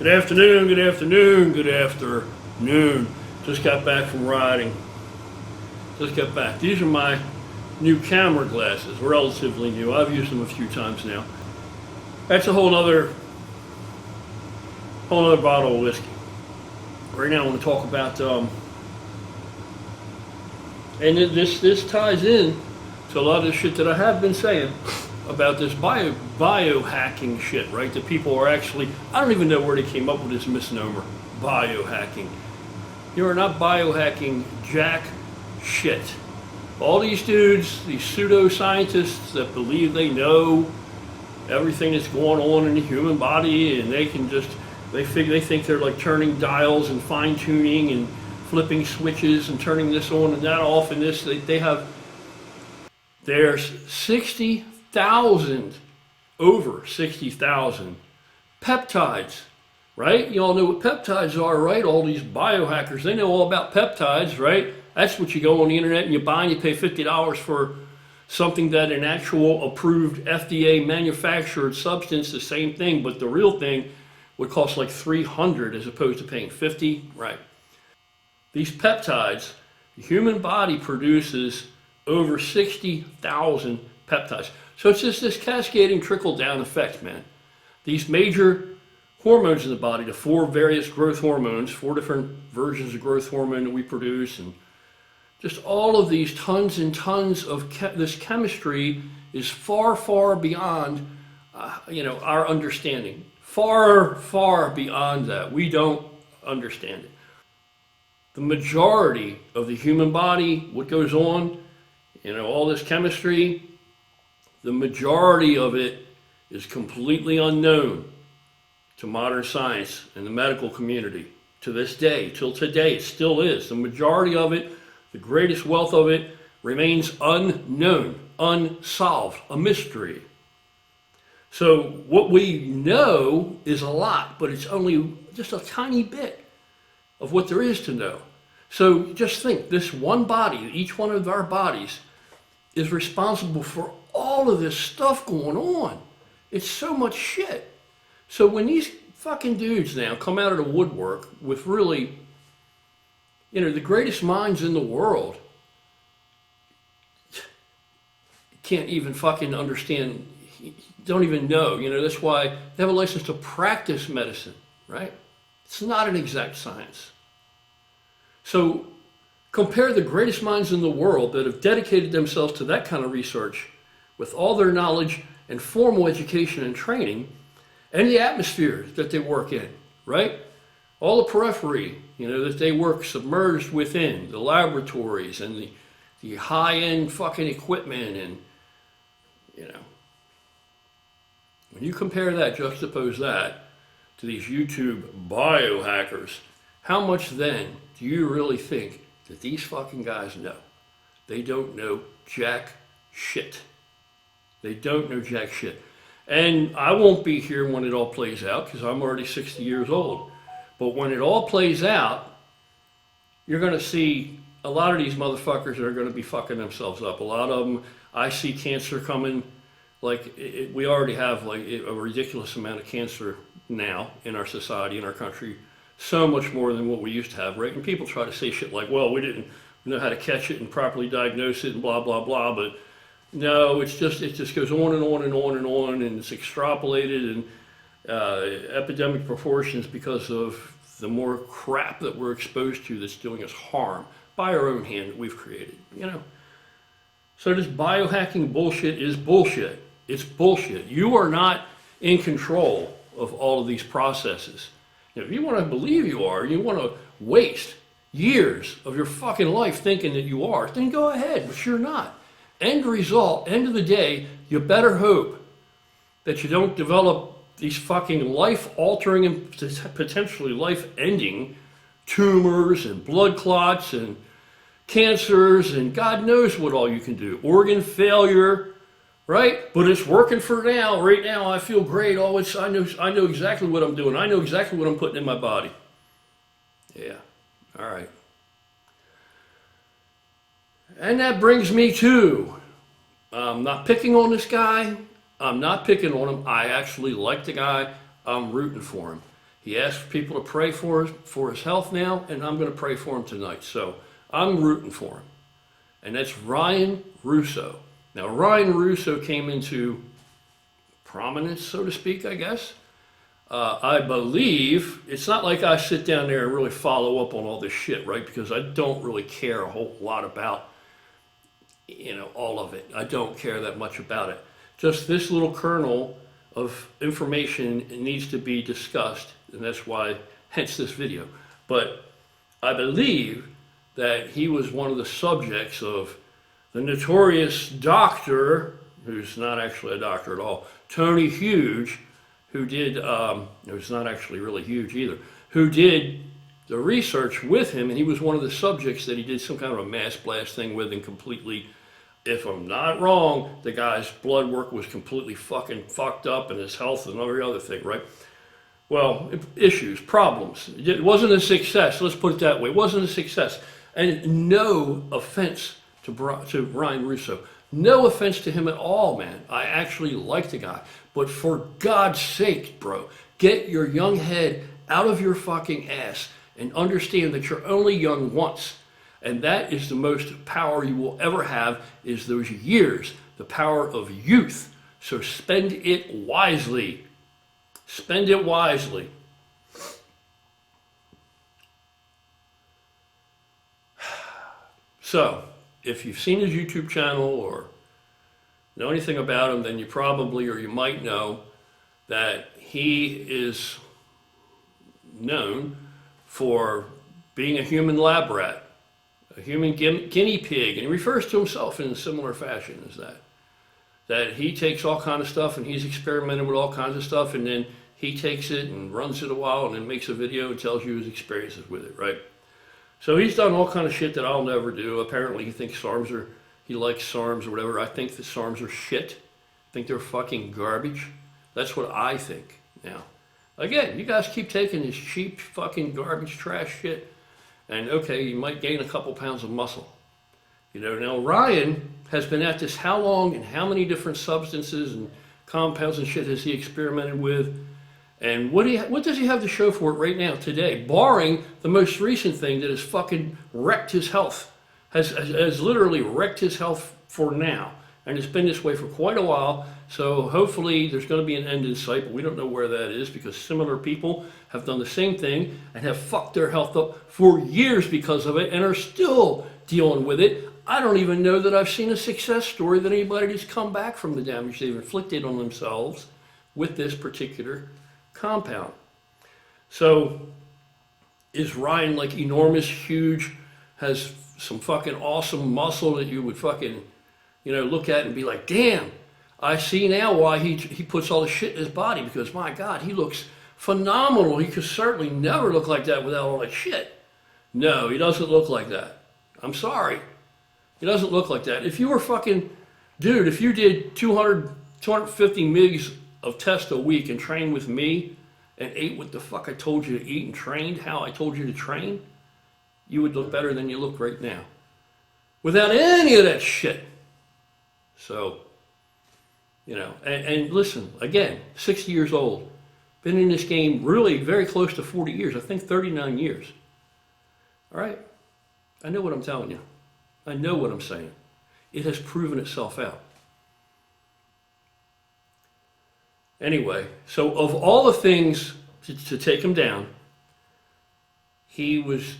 Good afternoon, good afternoon, good afternoon. Just got back from riding. Just got back. These are my new camera glasses, relatively new. I've used them a few times now. That's a whole other bottle of whiskey. Right now I want to talk about, and this ties in to a lot of the shit that I have been saying about this biohacking shit, right? That people are actually, I don't even know where they came up with this misnomer, biohacking. You are not biohacking jack shit. All these dudes, these pseudoscientists that believe they know everything that's going on in the human body, and they can just, they think they're like turning dials and fine tuning and flipping switches and turning this on and that off and this, there's 60,000, over 60,000 peptides, right? You all know what peptides are, right? All these biohackers, they know all about peptides, right? That's what you go on the internet and you buy and you pay $50 for something that an actual approved FDA manufactured substance, the same thing, but the real thing would cost like $300 as opposed to paying $50, right? These peptides, the human body produces over 60,000 peptides. So it's just this cascading trickle-down effect, man. These major hormones in the body, the 4 various growth hormones, 4 different versions of growth hormone that we produce, and just all of these tons and tons of this chemistry is far, far beyond, our understanding. Far, far beyond that. We don't understand it. The majority of the human body, what goes on, all this chemistry, the majority of it is completely unknown to modern science and the medical community to this day, till today. It still is. The majority of it, the greatest wealth of it, remains unknown, unsolved, a mystery. So what we know is a lot, but it's only just a tiny bit of what there is to know. So just think, this one body, each one of our bodies, is responsible for all of this stuff going on. It's so much shit. So when these fucking dudes now come out of the woodwork with really, the greatest minds in the world, can't even fucking understand, don't even know. That's why they have a license to practice medicine, right? It's not an exact science. So compare the greatest minds in the world that have dedicated themselves to that kind of research with all their knowledge and formal education and training, and the atmosphere that they work in, right? All the periphery, that they work submerged within, the laboratories and the high-end fucking equipment, and, when you compare that, juxtapose that to these YouTube biohackers, how much then do you really think that these fucking guys know? They don't know jack shit. They don't know jack shit. And I won't be here when it all plays out because I'm already 60 years old. But when it all plays out, you're going to see a lot of these motherfuckers are going to be fucking themselves up. A lot of them, I see cancer coming. We already have a ridiculous amount of cancer now in our society, in our country. So much more than what we used to have, right? And people try to say shit like, well, we didn't know how to catch it and properly diagnose it and blah, blah, blah. But no, it just goes on and on and on and on, and it's extrapolated in epidemic proportions because of the more crap that we're exposed to that's doing us harm by our own hand that we've created, So this biohacking bullshit is bullshit. It's bullshit. You are not in control of all of these processes. If you want to believe you are, you want to waste years of your fucking life thinking that you are, then go ahead, but you're not. End result, end of the day, you better hope that you don't develop these fucking life-altering and potentially life-ending tumors and blood clots and cancers and God knows what all you can do. Organ failure, right? But it's working for now. Right now, I feel great. I know exactly what I'm doing. I know exactly what I'm putting in my body. Yeah. All right. And that brings me to, I'm not picking on this guy. I'm not picking on him. I actually like the guy. I'm rooting for him. He asked people to pray for his health now, and I'm going to pray for him tonight. So I'm rooting for him. And that's Ryan Russo. Now, Ryan Russo came into prominence, so to speak, I guess. I believe, it's not like I sit down there and really follow up on all this shit, right? Because I don't really care a whole lot about, all of it. I don't care that much about it. Just this little kernel of information needs to be discussed, and that's why, hence this video. But I believe that he was one of the subjects of the notorious doctor, who's not actually a doctor at all, Tony Huge, who did, it was not actually really huge either, who did the research with him, and he was one of the subjects that he did some kind of a mass blast thing with, and completely, if I'm not wrong, the guy's blood work was completely fucking fucked up, and his health and every other thing, right? Well, issues, problems. It wasn't a success, let's put it that way. It wasn't a success. And no offense to Ryan Russo. No offense to him at all, man. I actually like the guy. But for God's sake, bro, get your young head out of your fucking ass and understand that you're only young once. And that is the most power you will ever have, is those years, the power of youth. So spend it wisely. Spend it wisely. So, if you've seen his YouTube channel or know anything about him, then you probably, or you might know, that he is known for being a human lab rat, a human guinea pig, and he refers to himself in a similar fashion as that. That he takes all kinds of stuff and he's experimented with all kinds of stuff, and then he takes it and runs it a while and then makes a video and tells you his experiences with it, right? So he's done all kind of shit that I'll never do. Apparently he thinks he likes SARMs or whatever. I think the SARMs are shit. I think they're fucking garbage. That's what I think. Now, again, you guys keep taking this cheap fucking garbage trash shit, and okay, you might gain a couple pounds of muscle. Now Ryan has been at this how long, and how many different substances and compounds and shit has he experimented with? And what does he have to show for it right now, today? Barring the most recent thing that has fucking wrecked his health. Has literally wrecked his health for now. And it's been this way for quite a while. So hopefully there's going to be an end in sight, but we don't know where that is, because similar people have done the same thing and have fucked their health up for years because of it and are still dealing with it. I don't even know that I've seen a success story that anybody has come back from the damage they've inflicted on themselves with this particular compound. So is Ryan like enormous, huge, has some fucking awesome muscle that you would fucking, look at and be like, damn, I see now why he puts all the shit in his body, because my God, he looks phenomenal. He could certainly never look like that without all that shit. No, he doesn't look like that. I'm sorry. He doesn't look like that. If you were fucking, dude, if you did 250 mgs of test a week and trained with me and ate what the fuck I told you to eat and trained how I told you to train, you would look better than you look right now. Without any of that shit. So, and listen, again, 60 years old. Been in this game really very close to 40 years. I think 39 years. All right? I know what I'm telling you. I know what I'm saying. It has proven itself out. Anyway, so of all the things to take him down, he was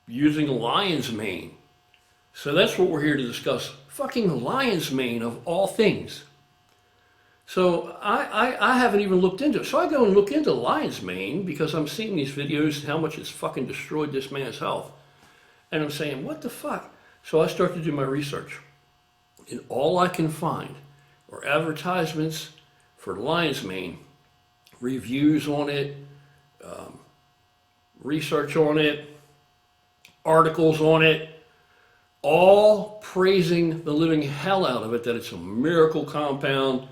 using lion's mane. So that's what we're here to discuss. Fucking lion's mane of all things. So I haven't even looked into it. So I go and look into lion's mane because I'm seeing these videos, how much it's fucking destroyed this man's health. And I'm saying, what the fuck? So I start to do my research. And all I can find are advertisements for lion's mane, reviews on it, research on it, articles on it, all praising the living hell out of it, that it's a miracle compound.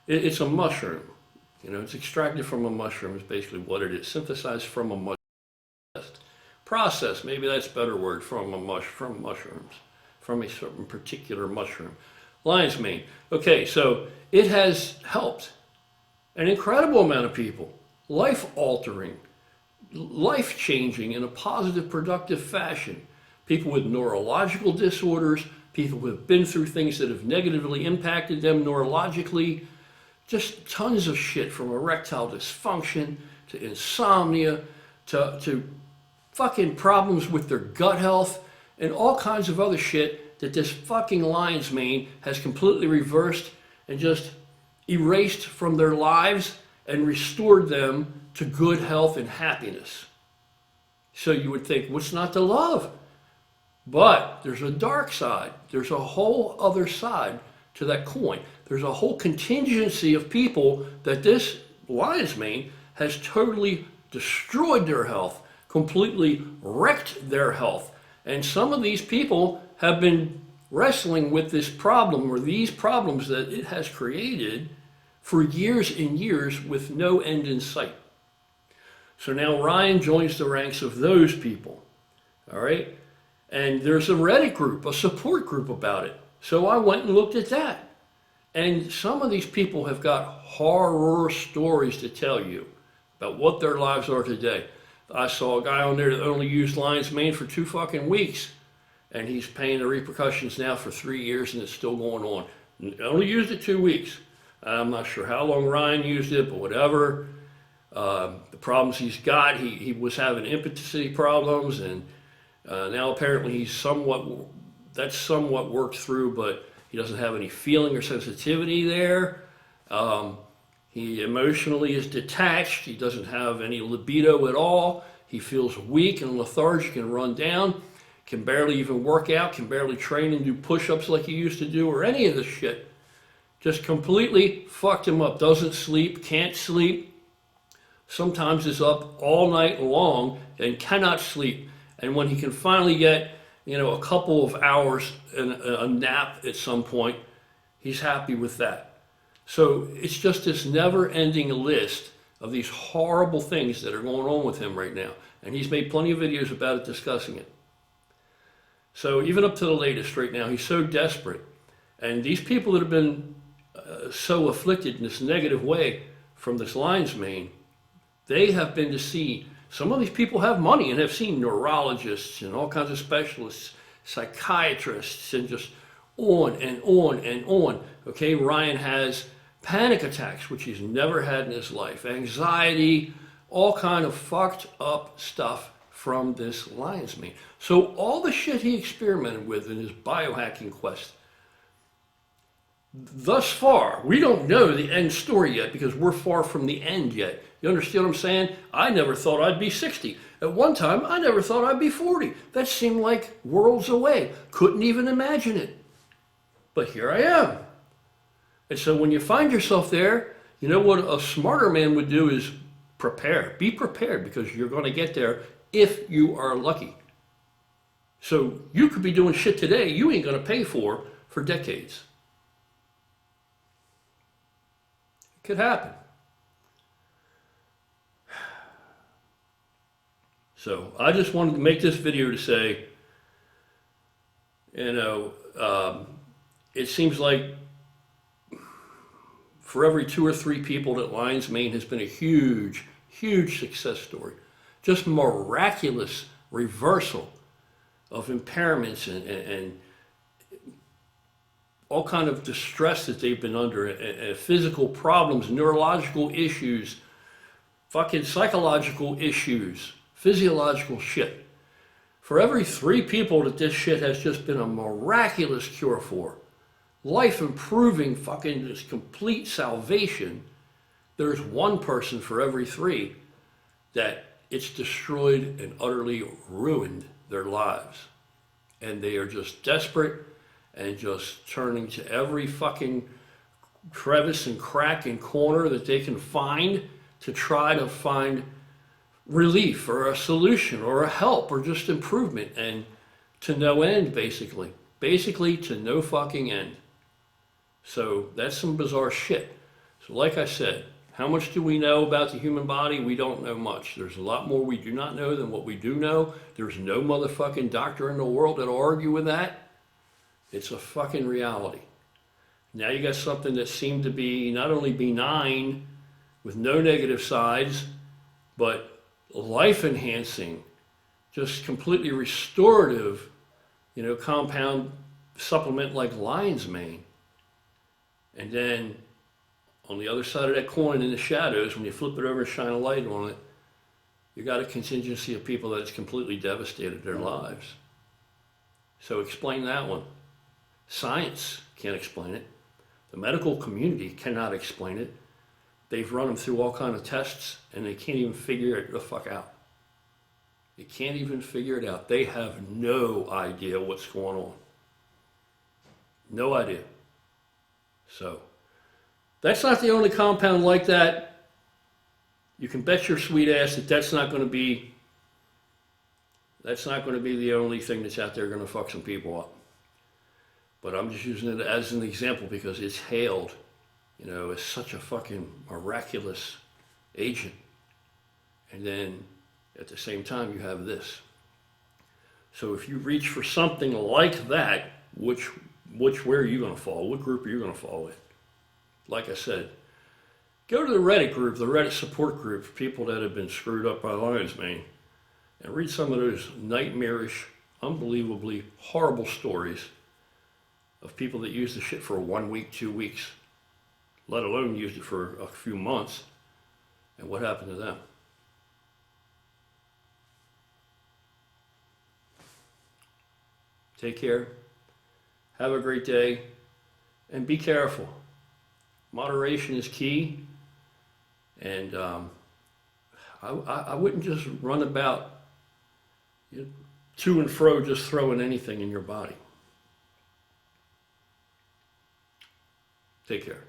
It's a mushroom. It's extracted from a mushroom is basically what it is. Synthesized from a mushroom. Process, maybe that's a better word, from mushrooms, from a certain particular mushroom. Lion's mane. Okay, so it has helped an incredible amount of people. life-altering, life-changing in a positive, productive fashion. People with neurological disorders, people who have been through things that have negatively impacted them neurologically, just tons of shit from erectile dysfunction to insomnia to fucking problems with their gut health and all kinds of other shit that this fucking lion's mane has completely reversed and just erased from their lives and restored them to good health and happiness. So you would think, what's not to love? But there's a dark side. There's a whole other side to that coin. There's a whole contingency of people that this lion's mane has totally destroyed their health, completely wrecked their health. And some of these people have been wrestling with this problem or these problems that it has created for years and years with no end in sight. So now Ryan joins the ranks of those people, all right? And there's a Reddit group, a support group about it. So I went and looked at that. And some of these people have got horror stories to tell you about what their lives are today. I saw a guy on there that only used lion's mane for 2 fucking weeks. And he's paying the repercussions now for 3 years and it's still going on. Only used it 2 weeks. I'm not sure how long Ryan used it, but whatever. The problems he's got, he was having impotency problems, and now apparently he's somewhat worked through, but he doesn't have any feeling or sensitivity there. He emotionally is detached. He doesn't have any libido at all. He feels weak and lethargic and run down. Can barely even work out, can barely train and do push-ups like he used to do or any of this shit. Just completely fucked him up. Doesn't sleep, can't sleep. Sometimes is up all night long and cannot sleep. And when he can finally get, a couple of hours and a nap at some point, he's happy with that. So it's just this never-ending list of these horrible things that are going on with him right now. And he's made plenty of videos about it discussing it. So even up to the latest right now, he's so desperate. And these people that have been so afflicted in this negative way from this lion's mane, they have been to see, some of these people have money and have seen neurologists and all kinds of specialists, psychiatrists, and just on and on and on. Okay, Ryan has panic attacks, which he's never had in his life, anxiety, all kind of fucked up stuff from this lion's mane. So all the shit he experimented with in his biohacking quest, thus far, we don't know the end story yet because we're far from the end yet. You understand what I'm saying? I never thought I'd be 60. At one time, I never thought I'd be 40. That seemed like worlds away. Couldn't even imagine it. But here I am. And so when you find yourself there, you know what a smarter man would do is prepare. Be prepared because you're going to get there if you are lucky. So you could be doing shit today you ain't going to pay for decades. It could happen. So I just wanted to make this video to say, it seems like for every 2 or 3 people that lion's mane has been a huge, huge success story. Just miraculous reversal of impairments and all kind of distress that they've been under, and physical problems, neurological issues, fucking psychological issues, physiological shit. For every 3 people that this shit has just been a miraculous cure for, life-improving fucking just complete salvation, there's 1 person for every 3 that it's destroyed and utterly ruined their lives. And they are just desperate and just turning to every fucking crevice and crack and corner that they can find to try to find relief or a solution or a help or just improvement, and to no end, basically to no fucking end. So that's some bizarre shit. So like I said, how much do we know about the human body? We don't know much. There's a lot more we do not know than what we do know. There's no motherfucking doctor in the world that'll argue with that. It's a fucking reality. Now you got something that seemed to be not only benign with no negative sides, But life enhancing, just completely restorative, compound supplement like lion's mane. And then on the other side of that coin in the shadows, when you flip it over and shine a light on it, you got a contingency of people that it's completely devastated their lives. So explain that one. Science can't explain it. The medical community cannot explain it. They've run them through all kinds of tests and they can't even figure it the fuck out. They can't even figure it out. They have no idea what's going on. No idea. So that's not the only compound like that. You can bet your sweet ass that that's not going to be the only thing that's out there going to fuck some people up. But I'm just using it as an example because it's hailed, as such a fucking miraculous agent. And then at the same time, you have this. So if you reach for something like that, where are you going to fall? What group are you going to fall in? Like I said, go to the Reddit group, the Reddit support group for people that have been screwed up by lion's mane, and read some of those nightmarish, unbelievably horrible stories of people that used the shit for 1 week, 2 weeks, let alone used it for a few months, and what happened to them. Take care, have a great day, and be careful. Moderation is key, and I wouldn't just run about to and fro just throwing anything in your body. Take care.